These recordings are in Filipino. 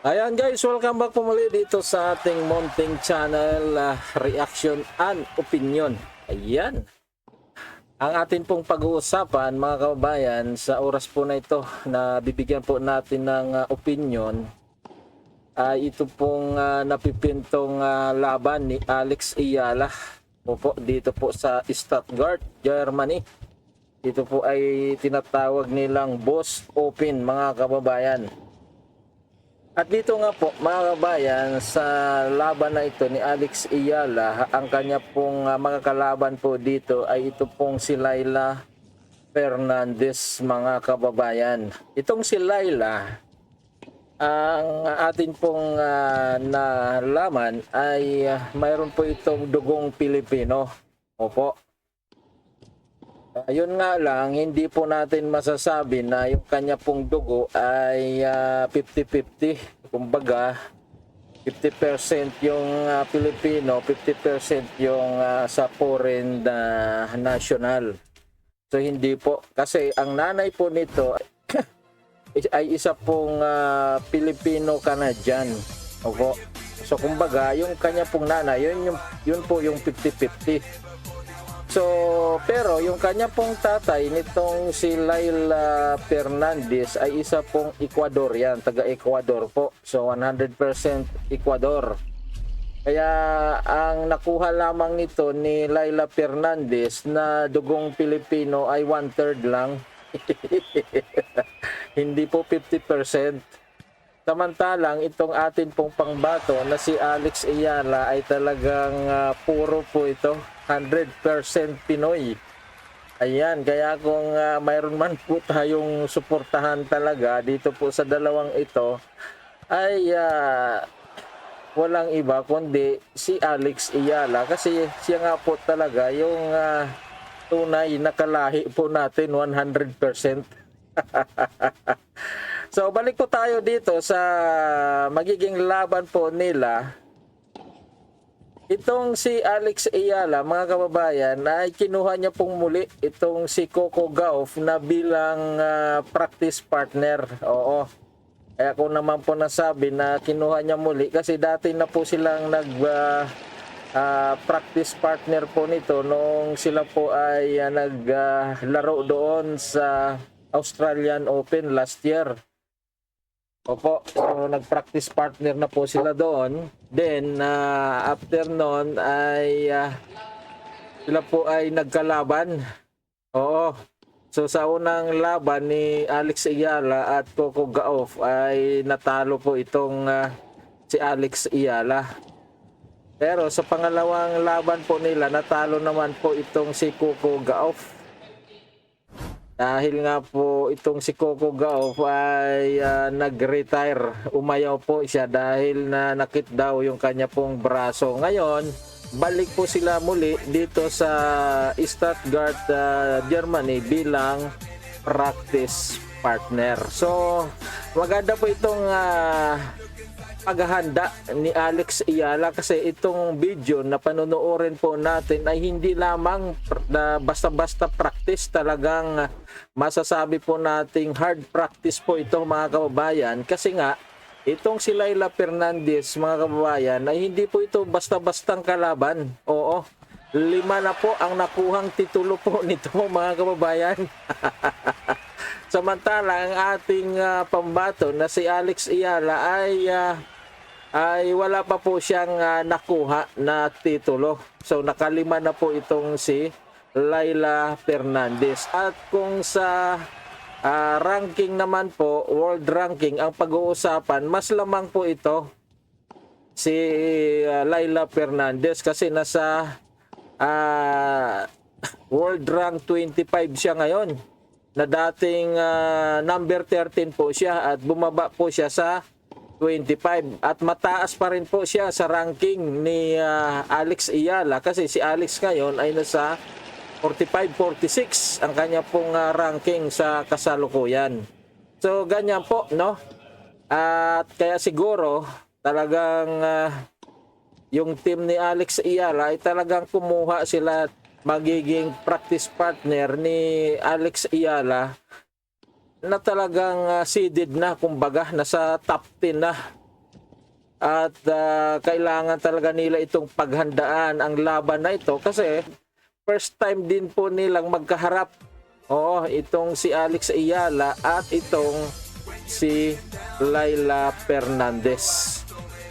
Ayan guys, welcome back po muli dito sa ating Mounting Channel, Reaction and Opinion. Ayan, ang atin pong pag-uusapan mga kababayan sa oras po na ito na bibigyan po natin ng opinion ay ito pong napipintong laban ni Alex Ayala po dito po sa Stuttgart, Germany. Ito po ay tinatawag nilang Boss Open mga kababayan. At dito nga po mga kabayan, sa laban na ito ni Alex Ayala, ang kanya pong mga kalaban po dito ay ito pong si Layla Fernandez mga kababayan. Itong si Layla, ang atin pong nalaman ay mayroon po itong dugong Pilipino. Opo. Yun nga lang, hindi po natin masasabi na yung kanya pong dugo ay 50-50. Kumbaga, 50% yung Pilipino, 50% yung sa foreign national. So hindi po. Kasi ang nanay po nito ay isa pong Pilipino-Canadian. Opo. So kumbaga, yung kanya pong nanay, yun po yung 50-50. So, pero yung kanya pong tatay nitong si Layla Fernandez ay isa pong Ecuadorian, taga-Ecuador po. So, 100% Ecuador. Kaya ang nakuha lamang nito ni Layla Fernandez na dugong Pilipino ay 1/3 lang. Hindi po 50%. Samantalang itong atin pong pangbato na si Alex Ayala ay talagang puro po ito, 100% Pinoy. Ayan, kaya kung mayroon man po tayong suportahan talaga dito po sa dalawang ito, ay walang iba kundi si Alex Ayala. Kasi siya nga po talaga yung tunay na kalahi po natin, 100%. So balik po tayo dito sa magiging laban po nila. Itong si Alex Ayala mga kababayan ay kinuha niya pong muli itong si Coco Gauff na bilang practice partner. Oo. Kaya ko naman po nasabi na kinuha niya muli kasi dati na po silang practice partner po nito noong sila po ay naglaro doon sa Australian Open last year. Opo, so nag-practice partner na po sila doon. Then, after noon ay sila po ay nagkalaban. Oo. So sa unang laban ni Alex Ayala at Coco Gauff ay natalo po itong si Alex Ayala. Pero sa pangalawang laban po nila, natalo naman po itong si Coco Gauff. Dahil nga po itong si Coco Gauff ay nag-retire, umayaw po siya dahil na nakit daw yung kanya pong braso. Ngayon, balik po sila muli dito sa Stuttgart, Germany bilang practice partner. So, maganda po itong paghahanda ni Alex Ayala kasi itong video na panonoorin po natin ay hindi lamang na basta-basta practice, talagang masasabi po nating hard practice po ito mga kababayan kasi nga itong si Layla Fernandez mga kababayan ay hindi po ito basta-bastang kalaban. Oo, 5 na po ang nakuhang titulo po nito mga kababayan. Samantala ang ating pambato na si Alex Ayala ay wala pa po siyang nakuha na titulo. So nakalima na po itong si Layla Fernandez. At kung sa ranking naman po, world ranking ang pag-uusapan, mas lamang po ito si Layla Fernandez kasi nasa world rank 25 siya ngayon. Na dating number 13 po siya at bumaba po siya sa 25 at mataas pa rin po siya sa ranking ni Alex Ayala kasi si Alex ngayon ay nasa 45-46 ang kanya pong ranking sa kasalukuyan. So ganyan po, no? At kaya siguro talagang yung team ni Alex Ayala ay talagang kumuha sila magiging practice partner ni Alex Ayala na talagang seeded na, kumbaga nasa top 10 na At kailangan talaga nila itong paghandaan ang laban na ito kasi first time din po nilang magkaharap. Oo, itong si Alex Ayala at itong si Laila Fernandez.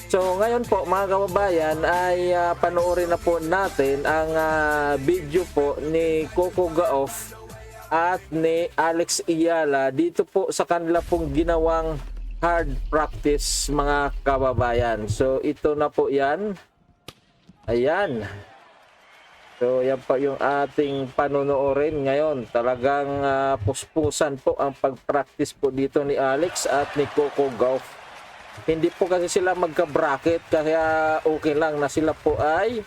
So ngayon po mga kababayan ay panoorin na po natin ang video po ni Coco Gauff at ni Alex Ayala dito po sa kanila pong ginawang hard practice mga kababayan. So ito na po yan. Ayan. So yan po yung ating panonoorin ngayon. Talagang puspusan po ang pag-practice po dito ni Alex at ni Coco Gauff. Hindi po kasi sila magka-bracket kaya okay lang na sila po ay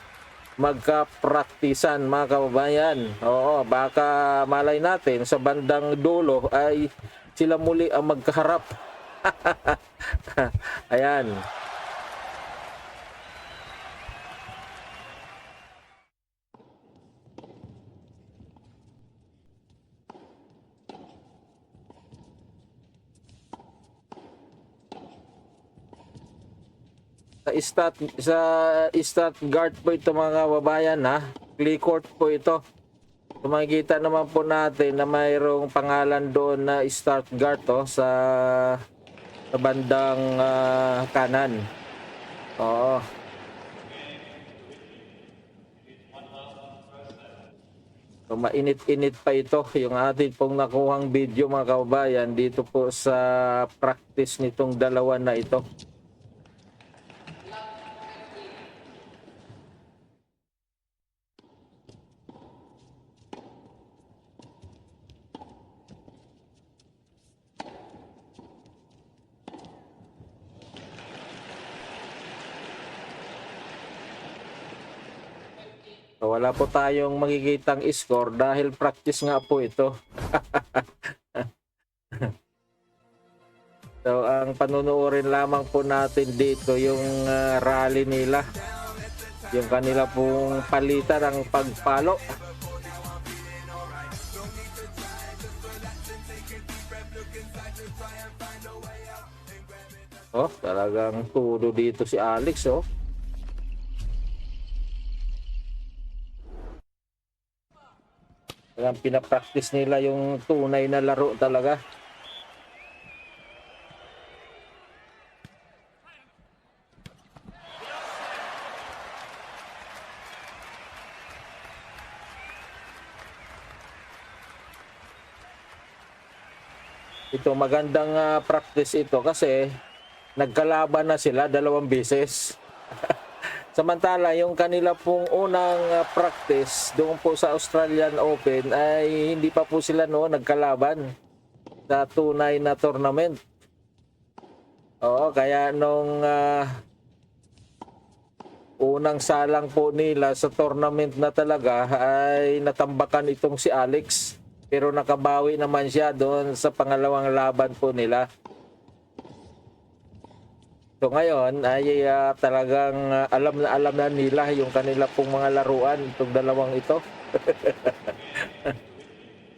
magka-praktisan mga kababayan. Oo, baka malay natin sa bandang dulo ay sila muli ang magkaharap. Ayan. Sa guard po ito mga kababayan ha. Clay court po ito. So, makikita naman po natin na mayroong pangalan doon na start guard sa bandang kanan. Oo. So, mainit-init pa ito yung atin pong nakuhang video mga kababayan dito po sa practice nitong dalawa na ito. So, wala po tayong makikitang score dahil practice nga po ito. So, ang panunuorin lamang po natin dito yung rally nila. Yung kanila pong palitan ng pagpalo. Oh, talagang tulo dito si Alex, oh. Talagang pinapractice nila yung tunay na laro talaga. Ito magandang practice ito kasi nagkalaban na sila 2 beses. Samantala, yung kanila pong unang practice doon po sa Australian Open ay hindi pa po sila noon nagkalaban sa tunay na tournament. Oo, kaya nung unang salang po nila sa tournament na talaga ay natambakan itong si Alex. Pero nakabawi naman siya doon sa pangalawang laban po nila. So ngayon ay talagang alam na nila yung kanila pong mga laruan itong dalawang ito.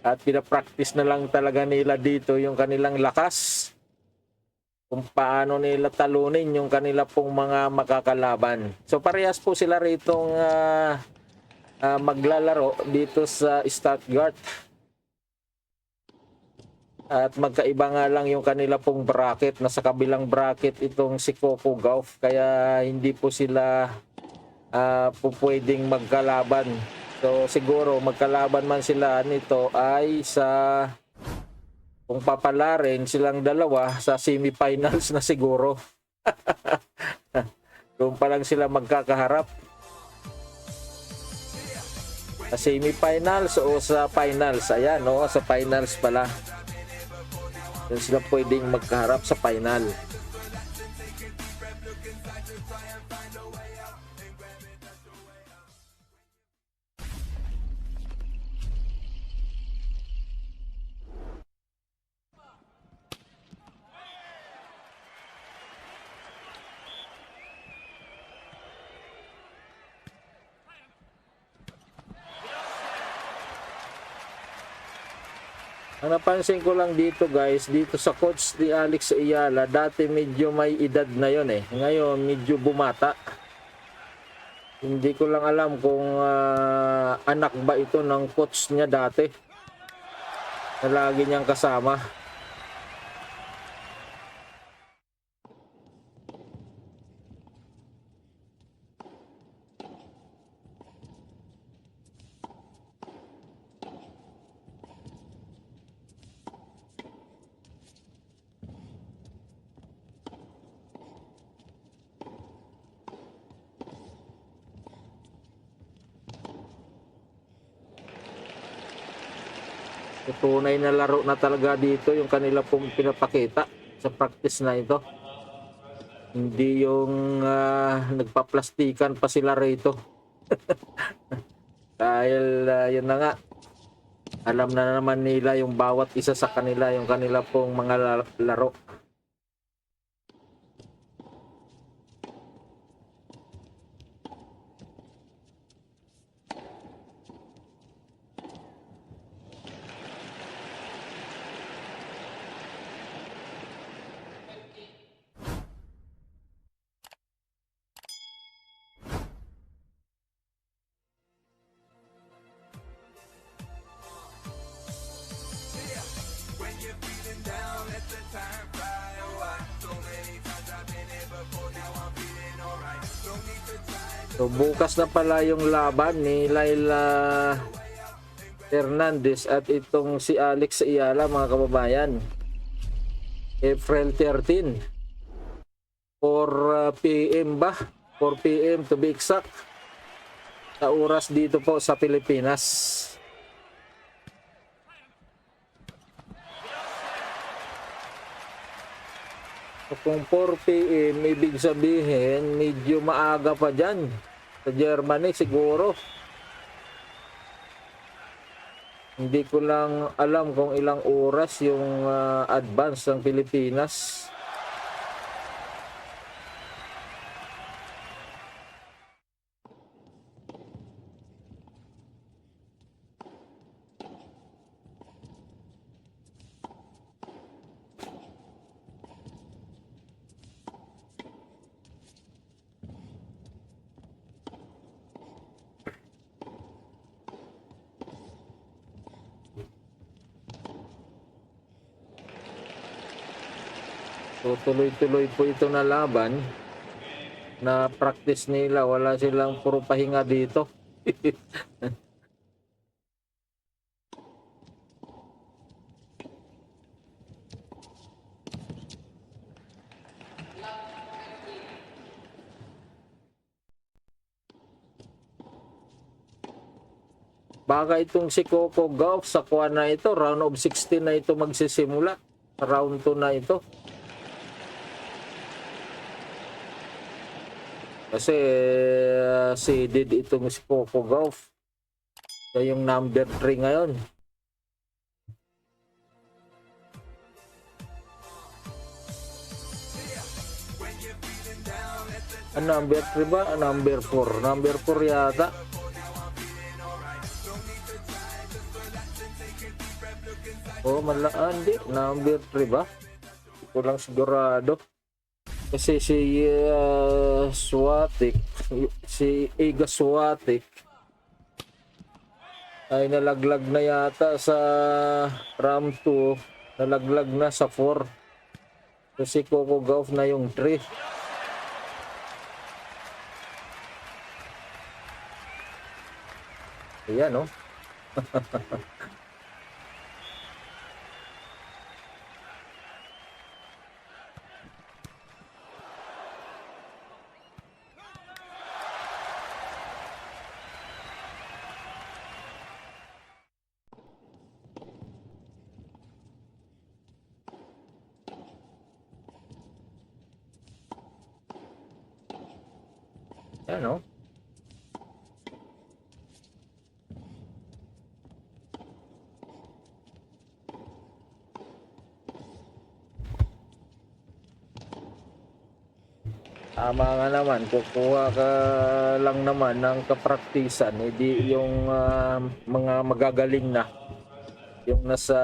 At pinapractice na lang talaga nila dito yung kanilang lakas. Kung paano nila talunin yung kanila pong mga makakalaban. So parehas po sila ritong maglalaro dito sa Stuttgart. At magkaiba nga lang yung kanila pong bracket. Nasa kabilang bracket itong si Coco Gauff. Kaya hindi po sila po pwedeng magkalaban. So siguro magkalaban man sila nito ay sa kung papalarin silang dalawa sa semifinals na siguro. Doon pa lang sila magkakaharap. Sa semifinals o sa finals. Ayan, no? Sa finals pala. Doon sila pwedeng magkaharap sa final. Ang napansin ko lang dito guys, dito sa coach ni Alex Ayala, dati medyo may edad na yon eh. Ngayon medyo bumata. Hindi ko lang alam kung anak ba ito ng coach niya dati na lagi niyang kasama. Tunay na laro na talaga dito yung kanila pong pinapakita sa practice na ito. Hindi yung nagpaplastikan pa sila rito. Dahil yun na nga, alam na naman nila yung bawat isa sa kanila, yung kanila pong mga laro. So bukas na pala yung laban ni Laila Hernandez at itong si Alex Ayala, mga kababayan. April 13. 4 PM ba? 4 PM to be exact. Sa oras dito po sa Pilipinas. So kung 4 PM, ibig sabihin medyo maaga pa dyan. Sa Germany siguro. Hindi ko lang alam kung ilang oras yung advance ng Pilipinas. So tuloy-tuloy po ito na laban na practice nila. Wala silang puro pahinga dito. Baka itong si Coco Gauff sa kuha na ito, round of 16 na ito magsisimula. Round 2 na ito. Kasi seeded itong si Coco Gauff. Siya yung number 3 ngayon. Number 3 ba? Number 4. Number 4 yata. Oh, hindi. Number 3 ba? Hindi ko lang sigurado. Kasi si Swatik, si Iga Swatik ay nalaglag na yata sa round 2. Nalaglag na sa 4. So si Coco Gauff na yung 3. Ayan, no? Ayan, no? Tama nga naman, kukuha ka lang naman ng kapraktisan, hindi yung mga magagaling na. yung nasa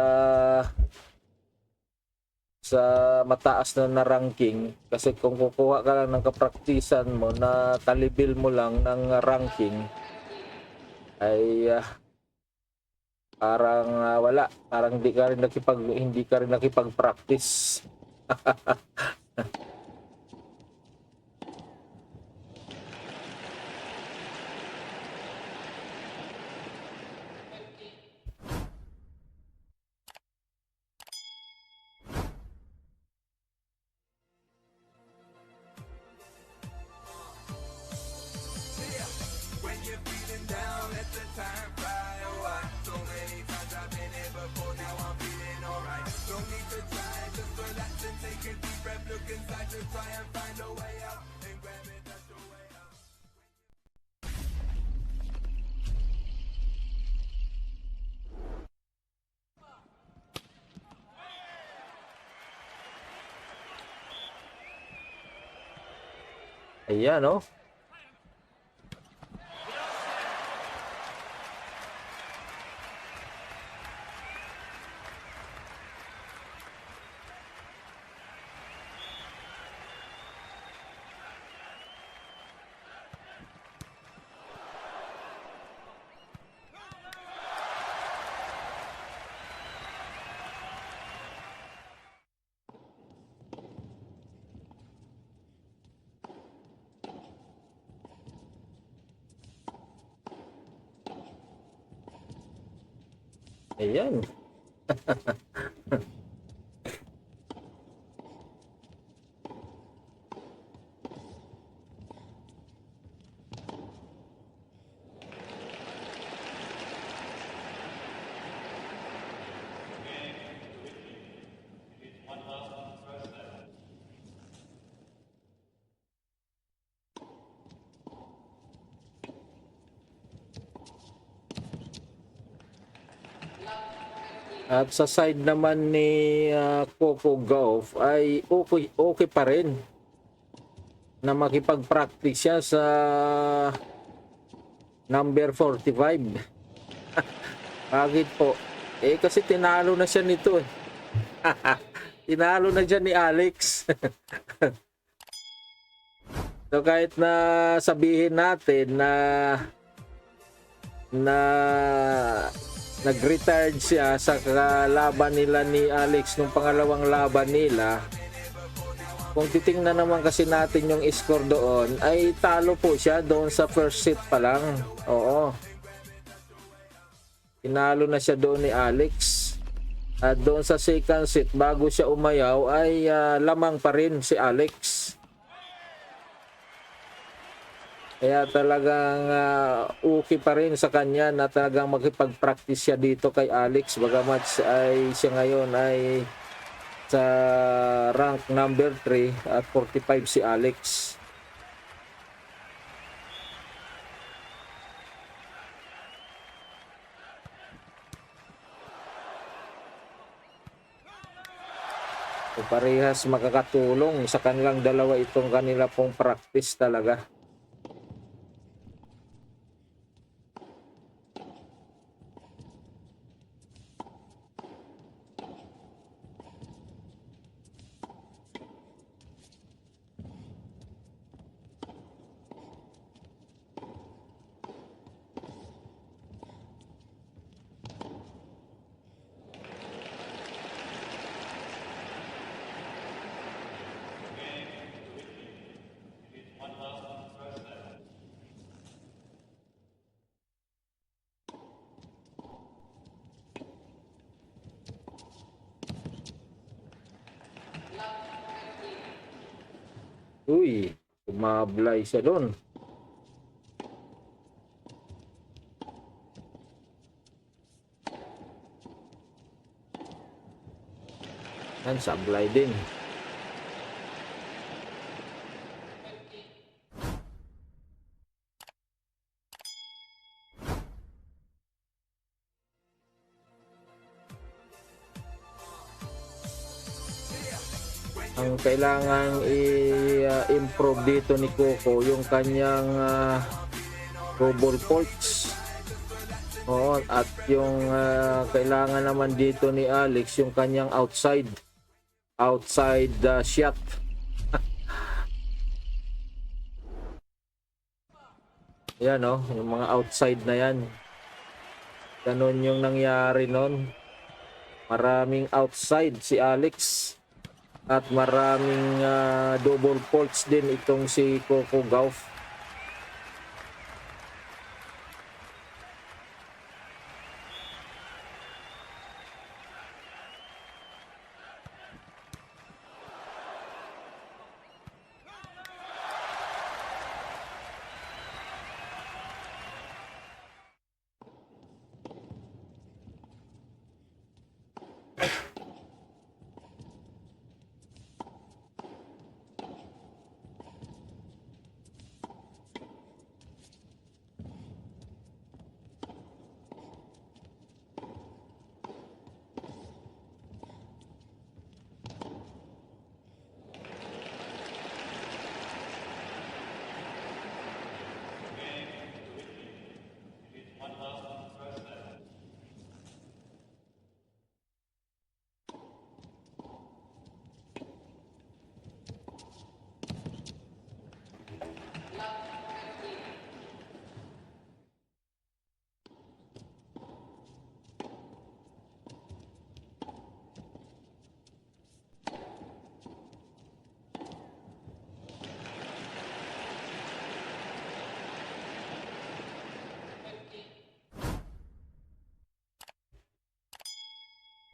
sa mataas na ranking, kasi kung kukuha ka lang ng kapraktisan mo na kalibil mo lang ng ranking ay parang wala, parang hindi ka rin nakipag-practice. Ayan, no? Ayan. At sa side naman ni Coco Gauff ay okay pa rin na makipag-practice siya sa number 45. Bakit po? Kasi tinalo na siya nito eh. Tinalo na dyan ni Alex. So kahit na sabihin natin na nag-retired siya sa laban nila ni Alex nung pangalawang laban nila, kung titingnan naman kasi natin yung score doon, ay talo po siya doon sa first set pa lang. Oo. Tinalo na siya doon ni Alex. At doon sa second set, bago siya umayaw, ay lamang pa rin si Alex. Kaya talagang okay pa rin sa kanya na talagang makipag-practice siya dito kay Alex. Bagamat ay siya ngayon ay sa rank number 3 at 45 si Alex. So, parehas makakatulong sa kanilang dalawa itong kanila pong practice talaga. Uy, umablay siya doon. Yan, sablay din. Ang kailangan i-improve dito ni Coco yung kanyang double faults. Oo, at yung kailangan naman dito ni Alex yung kanyang outside shot. Yan oh, yung mga outside na yan. Ganun yung nangyari nun. Maraming outside si Alex. At maraming double faults din itong si Coco Gauff.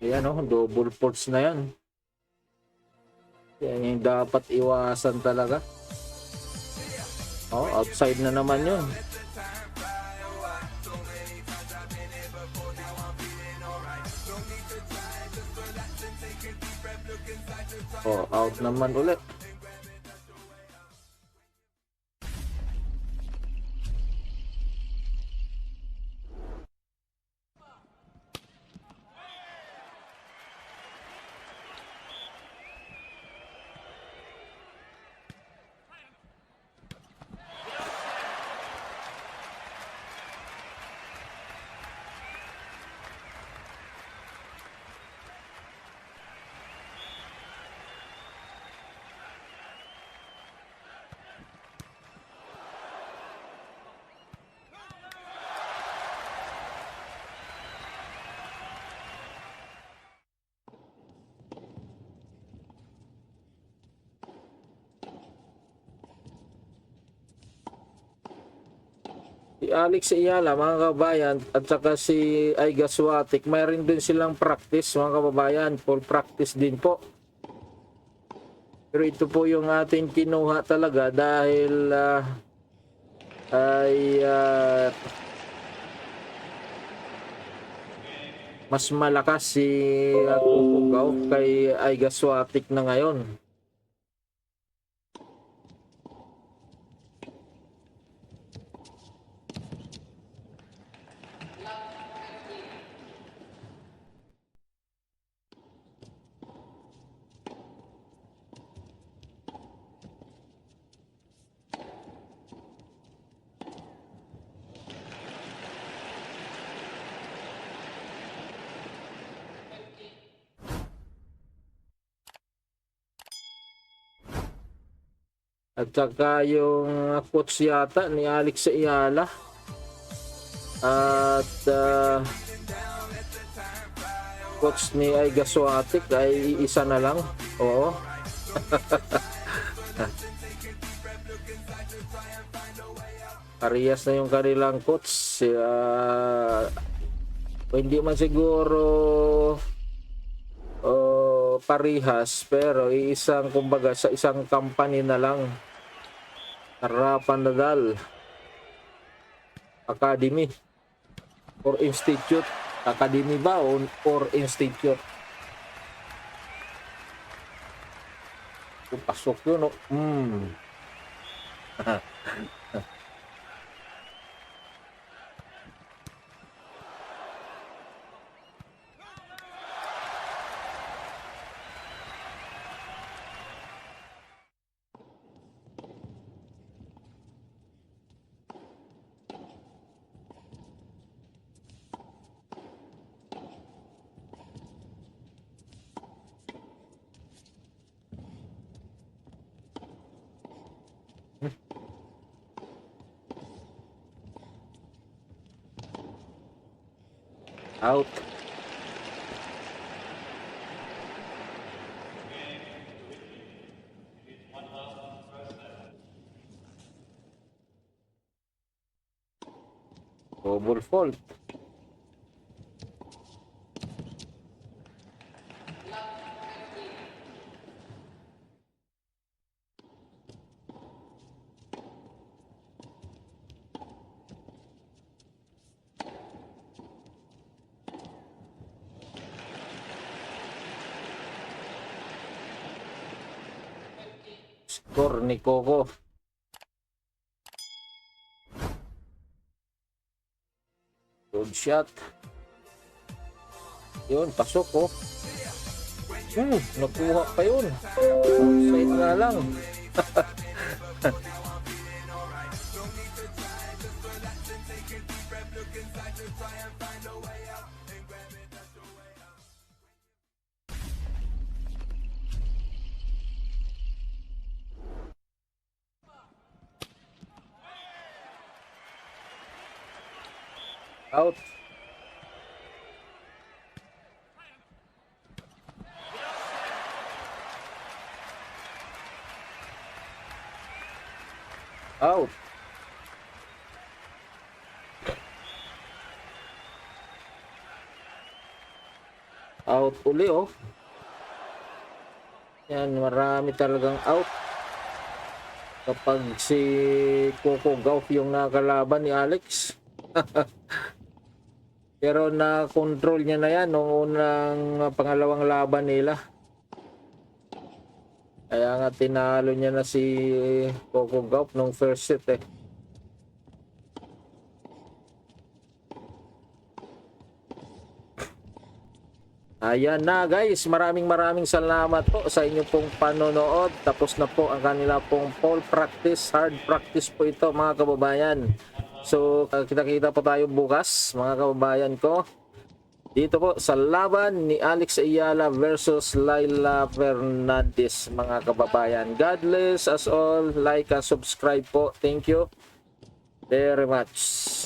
Ayan oh, double faults na yan. Yan yung dapat iwasan talaga. Oh, outside na naman yun. Oh, out naman ulit. Si Alex Ayala, mga kababayan, at saka si Iga Swiatek, mayroon din silang practice, mga kababayan. Full practice din po. Pero ito po yung ating kinuha talaga dahil mas malakas si Coco Gauff kay Iga Swiatek na ngayon. At saka yung coach yata ni Alex Ayala at coach ni Iga Swiatek ay isa na lang. Oo. Parehas na yung kanilang coach. Hindi man siguro parehas, pero isang, kumbaga, sa isang company na lang. Rafa Nadal Academy or Institute. Academy ba or Institute? Pasok yun, no? Out. Double fault. Score ni Coco. Good shot. Yun, pasok oh. Nakuha pa yun. Offside nga lang. Out. Out. Out uli oh. Yan, marami talagang out. Kapag si Coco Gauff yung nakalaban ni Alex. Pero na-control niya na yan noong unang pangalawang laban nila. Kaya nga tinalo niya na si Coco Gauff nung first set eh. Ayan na guys, maraming salamat po sa inyong pong panonood. Tapos na po ang kanila pong pole practice, hard practice po ito mga kababayan. So kita-kita po tayo bukas mga kababayan ko. Dito po sa laban ni Alex Ayala versus Laila Fernandez mga kababayan. God bless us all, like and subscribe po. Thank you very much.